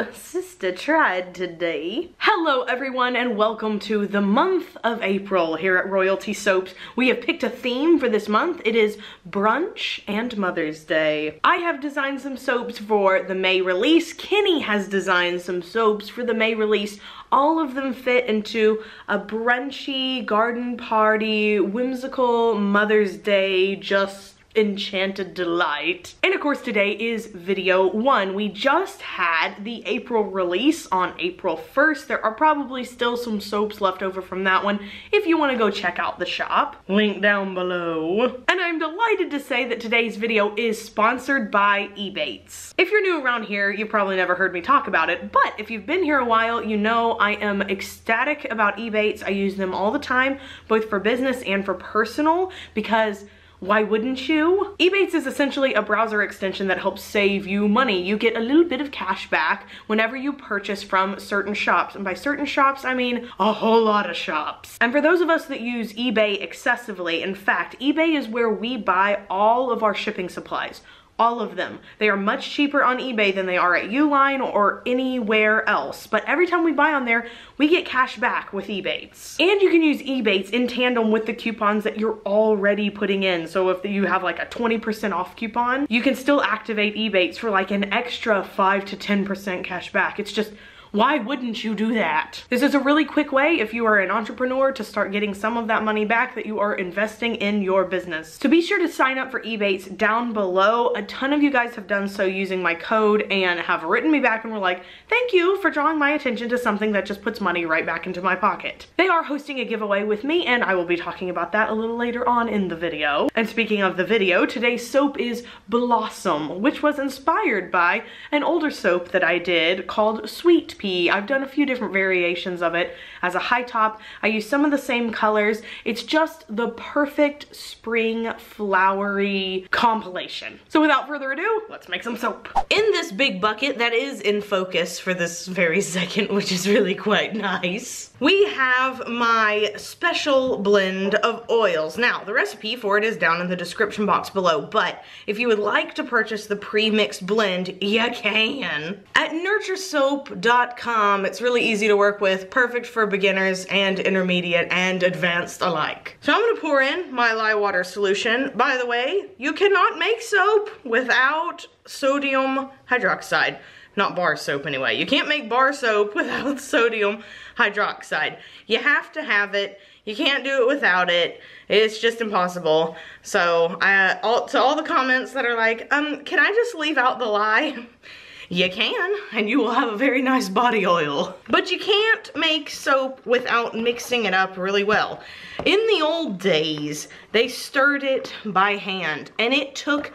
sister tried today. Hello everyone and welcome to the month of April here at Royalty Soaps. We have picked a theme for this month. It is brunch and Mother's Day. I have designed some soaps for the May release. Kenny has designed some soaps for the May release. All of them fit into a brunchy, garden party, whimsical Mother's Day, just enchanted delight. And of course today is video 1. We just had the April release on April 1st. There are probably still some soaps left over from that one if you want to go check out the shop. Link down below. And I'm delighted to say that today's video is sponsored by Ebates. If you're new around here, you've probably never heard me talk about it, but if you've been here a while, you know I am ecstatic about Ebates. I use them all the time, both for business and for personal, because why wouldn't you? Ebates is essentially a browser extension that helps save you money. You get a little bit of cash back whenever you purchase from certain shops. And by certain shops, I mean a whole lot of shops. And for those of us that use eBay excessively, in fact, eBay is where we buy all of our shipping supplies. All of them. They are much cheaper on eBay than they are at Uline or anywhere else. But every time we buy on there, we get cash back with Ebates. And you can use Ebates in tandem with the coupons that you're already putting in. So if you have like a 20% off coupon, you can still activate Ebates for like an extra 5 to 10% cash back. It's just, why wouldn't you do that? This is a really quick way if you are an entrepreneur to start getting some of that money back that you are investing in your business. So be sure to sign up for Ebates down below. A ton of you guys have done so using my code and have written me back and were like, thank you for drawing my attention to something that just puts money right back into my pocket. They are hosting a giveaway with me and I will be talking about that a little later on in the video. And speaking of the video, today's soap is Blossom, which was inspired by an older soap that I did called Sweet Pea. I've done a few different variations of it as a high top. I use some of the same colors. It's just the perfect spring flowery compilation. So without further ado, let's make some soap. In this big bucket that is in focus for this very second, which is really quite nice, we have my special blend of oils. Now, the recipe for it is down in the description box below, but if you would like to purchase the pre-mixed blend, you can. At nurturesoap.com, it's really easy to work with, perfect for beginners and intermediate and advanced alike. So I'm gonna pour in my lye water solution. By the way, you cannot make soap without sodium hydroxide. Not bar soap anyway. You can't make bar soap without sodium hydroxide. You have to have it. You can't do it without it. It's just impossible. So to all the comments that are like, can I just leave out the lye? You can, and you will have a very nice body oil. But you can't make soap without mixing it up really well. In the old days, they stirred it by hand, and it took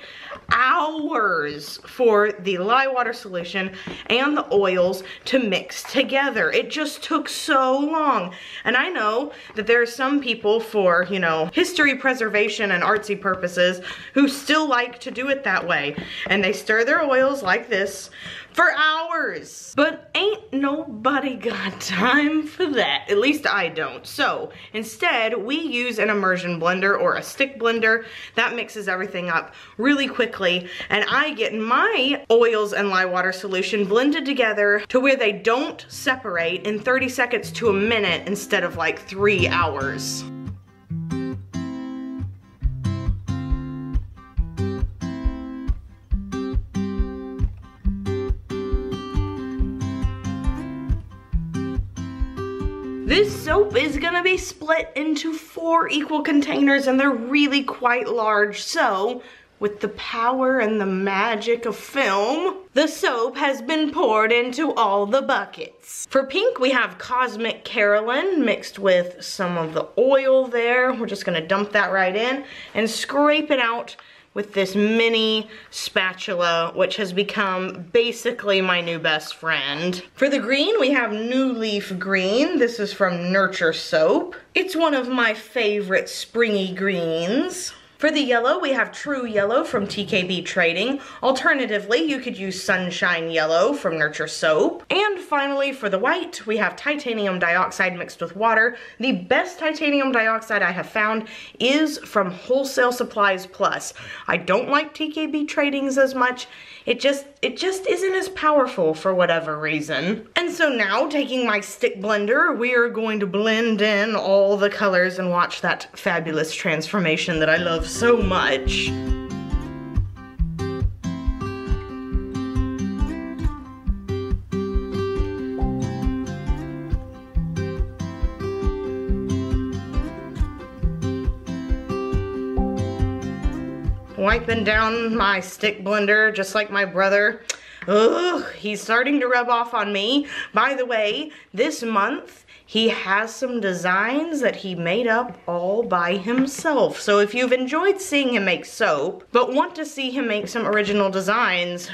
hours for the lye water solution and the oils to mix together. It just took so long. And I know that there are some people for, you know, history preservation and artsy purposes who still like to do it that way. And they stir their oils like this for hours. But ain't nobody got time for that. At least I don't. So instead, we use an immersion blender or a stick blender that mixes everything up really quickly. And I get my oils and lye water solution blended together to where they don't separate in 30 seconds to a minute instead of like 3 hours. This soap is gonna be split into 4 equal containers and they're really quite large. So with the power and the magic of film, the soap has been poured into all the buckets. For pink, we have Cosmic Carolyn mixed with some of the oil there. We're just gonna dump that right in and scrape it out with this mini spatula, which has become basically my new best friend. For the green, we have New Leaf Green. This is from Nurture Soap. It's one of my favorite springy greens. For the yellow, we have True Yellow from TKB Trading. Alternatively, you could use Sunshine Yellow from Nurture Soap. And finally, for the white, we have titanium dioxide mixed with water. The best titanium dioxide I have found is from Wholesale Supplies Plus. I don't like TKB Trading's as much. It just isn't as powerful for whatever reason. And so now, taking my stick blender, we are going to blend in all the colors and watch that fabulous transformation that I love so much. Wiping down my stick blender just like my brother. Ugh, he's starting to rub off on me. By the way, this month he has some designs that he made up all by himself. So if you've enjoyed seeing him make soap, but want to see him make some original designs,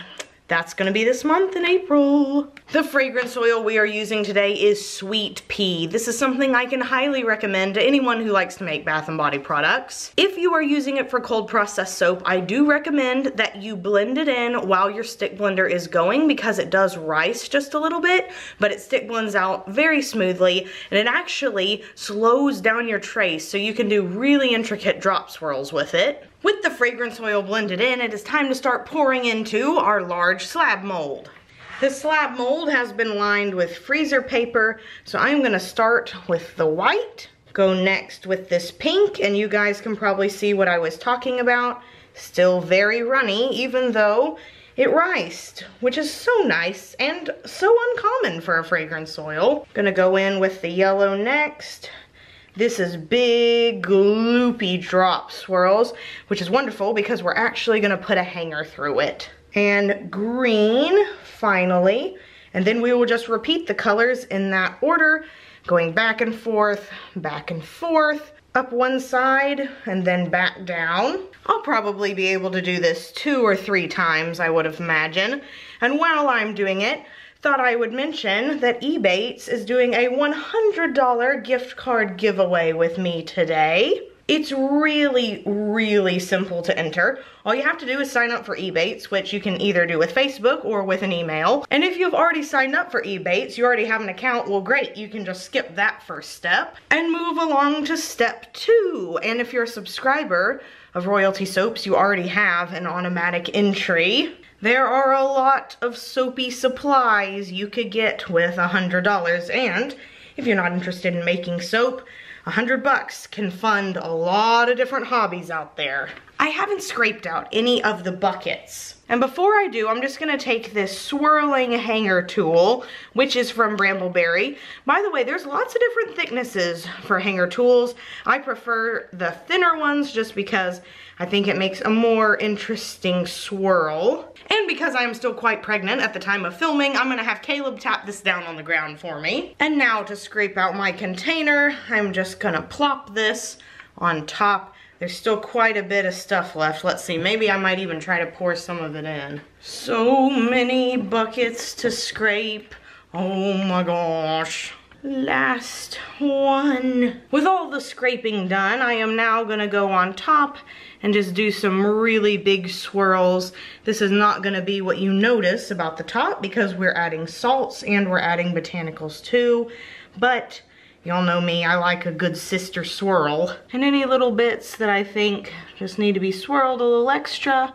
that's gonna be this month in April. The fragrance oil we are using today is Sweet Pea. This is something I can highly recommend to anyone who likes to make bath and body products. If you are using it for cold processed soap, I do recommend that you blend it in while your stick blender is going because it does rice just a little bit, but it stick blends out very smoothly and it actually slows down your trace so you can do really intricate drop swirls with it. With the fragrance oil blended in, it is time to start pouring into our large slab mold. This slab mold has been lined with freezer paper, so I'm gonna start with the white, go next with this pink, and you guys can probably see what I was talking about. Still very runny, even though it riced, which is so nice and so uncommon for a fragrance oil. Gonna go in with the yellow next. This is big, gloopy drop swirls, which is wonderful because we're actually gonna put a hanger through it. And green, finally. And then we will just repeat the colors in that order, going back and forth, up one side, and then back down. I'll probably be able to do this 2 or 3 times, I would imagine. And while I'm doing it, thought I would mention that Ebates is doing a $100 gift card giveaway with me today. It's really, really simple to enter. All you have to do is sign up for Ebates, which you can either do with Facebook or with an email. And if you've already signed up for Ebates, you already have an account, well great, you can just skip that first step and move along to step 2. And if you're a subscriber of Royalty Soaps, you already have an automatic entry. There are a lot of soapy supplies you could get with $100, and if you're not interested in making soap, $100 can fund a lot of different hobbies out there. I haven't scraped out any of the buckets. And before I do, I'm just gonna take this swirling hanger tool, which is from Brambleberry. By the way, there's lots of different thicknesses for hanger tools. I prefer the thinner ones just because I think it makes a more interesting swirl. And because I'm still quite pregnant at the time of filming, I'm gonna have Caleb tap this down on the ground for me. And now to scrape out my container, I'm just gonna plop this on top. There's still quite a bit of stuff left. Let's see, maybe I might even try to pour some of it in. So many buckets to scrape. Oh my gosh. Last one. With all the scraping done, I am now gonna go on top and just do some really big swirls. This is not gonna be what you notice about the top because we're adding salts and we're adding botanicals too, but y'all know me, I like a good sister swirl. And any little bits that I think just need to be swirled a little extra,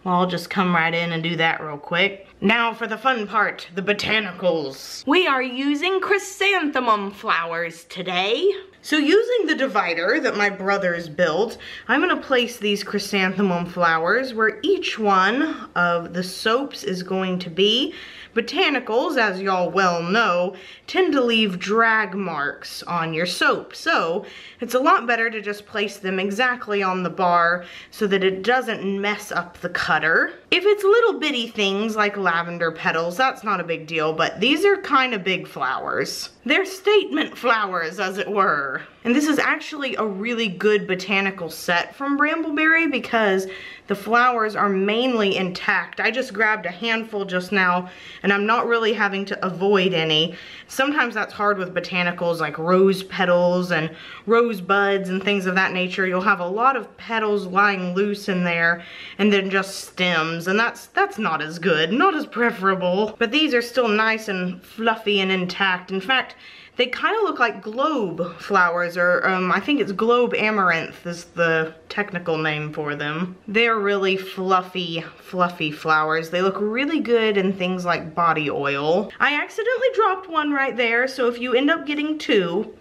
well, I'll just come right in and do that real quick. Now for the fun part, the botanicals. We are using chrysanthemum flowers today. So using the divider that my brothers built, I'm gonna place these chrysanthemum flowers where each one of the soaps is going to be. Botanicals, as y'all well know, tend to leave drag marks on your soap. So it's a lot better to just place them exactly on the bar so that it doesn't mess up the cutter. If it's little bitty things like lavender petals, that's not a big deal, but these are kind of big flowers. They're statement flowers, as it were. And this is actually a really good botanical set from Brambleberry because the flowers are mainly intact. I just grabbed a handful just now, and I'm not really having to avoid any. Sometimes that's hard with botanicals like rose petals and rose buds and things of that nature. You'll have a lot of petals lying loose in there and then just stems, and that's not as good, not as preferable. But these are still nice and fluffy and intact. In fact, they kind of look like globe flowers, or I think it's globe amaranth is the technical name for them. They're really fluffy, fluffy flowers. They look really good in things like body oil. I accidentally dropped one right there, so if you end up getting two,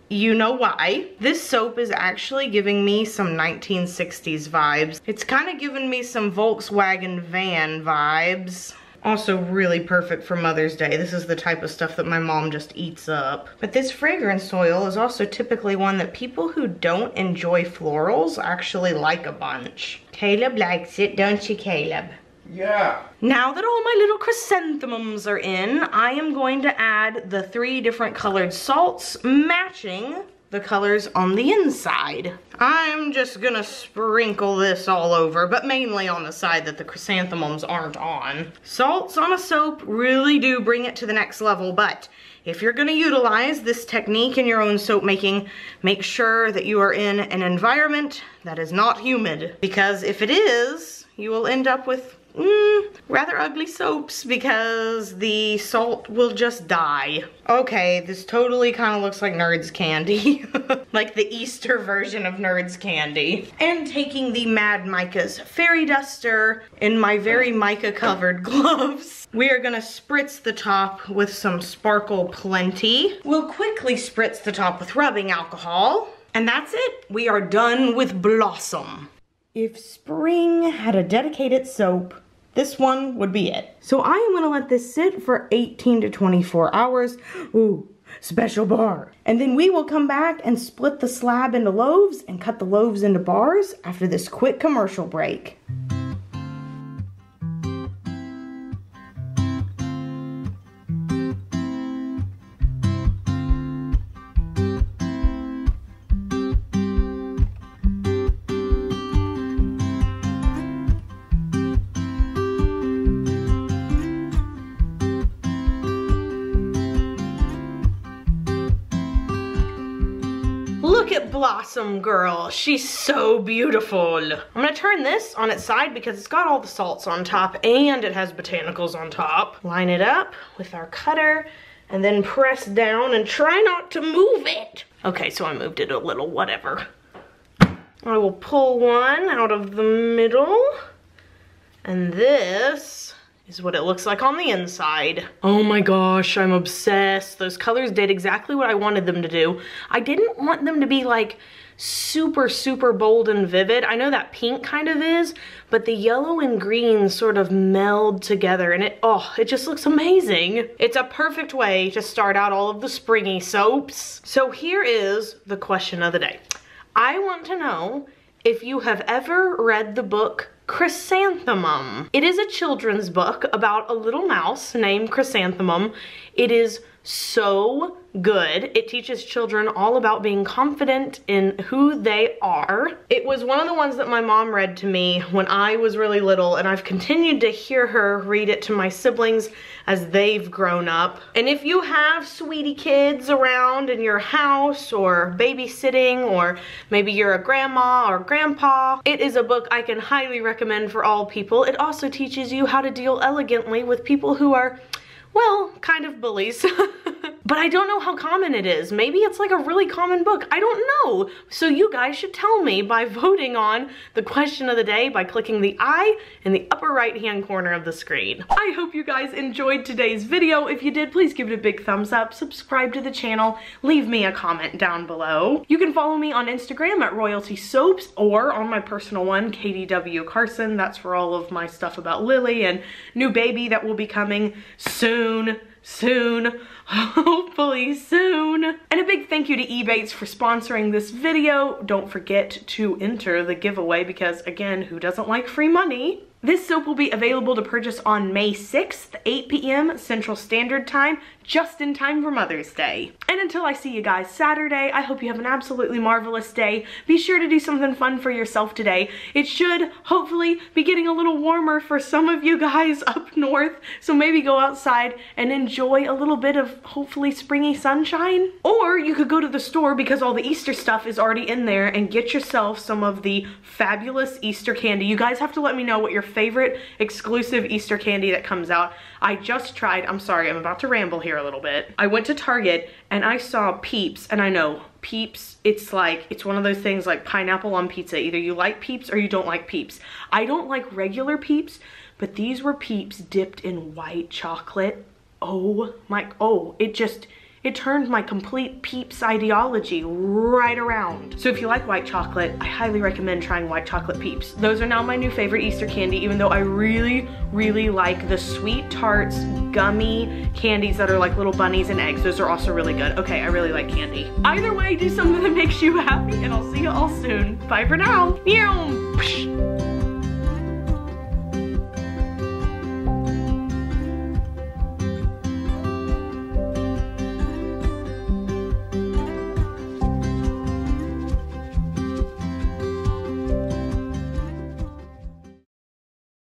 you know why. This soap is actually giving me some 1960s vibes. It's kind of giving me some Volkswagen van vibes. Also really perfect for Mother's Day. This is the type of stuff that my mom just eats up. But this fragrance oil is also typically one that people who don't enjoy florals actually like a bunch. Caleb likes it, don't you, Caleb? Yeah. Now that all my little chrysanthemums are in, I am going to add the 3 different colored salts matching the colors on the inside. I'm just gonna sprinkle this all over, but mainly on the side that the chrysanthemums aren't on. Salts on a soap really do bring it to the next level, but if you're gonna utilize this technique in your own soap making, make sure that you are in an environment that is not humid, because if it is, you will end up with rather ugly soaps because the salt will just die. Okay, this totally kind of looks like Nerds candy. Like the Easter version of Nerds candy. And taking the Mad Mica's Fairy Duster in my very mica covered gloves, we are gonna spritz the top with some Sparkle Plenty. We'll quickly spritz the top with rubbing alcohol. And that's it. We are done with Blossom. If spring had a dedicated soap, this one would be it. So I am gonna let this sit for 18 to 24 hours. Ooh, special bar. And then we will come back and split the slab into loaves and cut the loaves into bars after this quick commercial break. Look at Blossom Girl. She's so beautiful. I'm gonna turn this on its side because it's got all the salts on top and it has botanicals on top. Line it up with our cutter and then press down and try not to move it. Okay, so I moved it a little, whatever. I will pull one out of the middle, and this is what it looks like on the inside. Oh my gosh, I'm obsessed. Those colors did exactly what I wanted them to do. I didn't want them to be like super, super bold and vivid. I know that pink kind of is, but the yellow and green sort of meld together and it just looks amazing. It's a perfect way to start out all of the springy soaps. So here is the question of the day. I want to know if you have ever read the book Chrysanthemum. It is a children's book about a little mouse named Chrysanthemum. It is so good. It teaches children all about being confident in who they are. It was one of the ones that my mom read to me when I was really little, and I've continued to hear her read it to my siblings as they've grown up. And if you have sweetie kids around in your house or babysitting, or maybe you're a grandma or grandpa, it is a book I can highly recommend for all people. It also teaches you how to deal elegantly with people who are, well, kind of bullies. But I don't know how common it is. Maybe it's like a really common book. I don't know. So you guys should tell me by voting on the question of the day by clicking the I in the upper right-hand corner of the screen. I hope you guys enjoyed today's video. If you did, please give it a big thumbs up, subscribe to the channel, leave me a comment down below. You can follow me on Instagram at Royalty Soaps, or on my personal one, KDW Carson. That's for all of my stuff about Lily and new baby that will be coming soon, hopefully soon. And a big thank you to Ebates for sponsoring this video. Don't forget to enter the giveaway because, again, who doesn't like free money? This soap will be available to purchase on May 6th, 8 p.m. Central Standard Time, just in time for Mother's Day. And until I see you guys Saturday, I hope you have an absolutely marvelous day. Be sure to do something fun for yourself today. It should hopefully be getting a little warmer for some of you guys up north, so maybe go outside and enjoy a little bit of hopefully springy sunshine. Or you could go to the store, because all the Easter stuff is already in there, and get yourself some of the fabulous Easter candy. You guys have to let me know what your favorite exclusive Easter candy that comes out. I just tried, I'm sorry, I'm about to ramble here a little bit. I went to Target and I saw Peeps, and I know Peeps, it's one of those things like pineapple on pizza. Either you like Peeps or you don't like Peeps. I don't like regular Peeps, but these were Peeps dipped in white chocolate. Oh my, it turned my complete Peeps ideology right around. So if you like white chocolate, I highly recommend trying white chocolate Peeps. Those are now my new favorite Easter candy, even though I really, really like the Sweet Tarts gummy candies that are like little bunnies and eggs. Those are also really good. Okay, I really like candy. Either way, do something that makes you happy, and I'll see you all soon. Bye for now. Meow.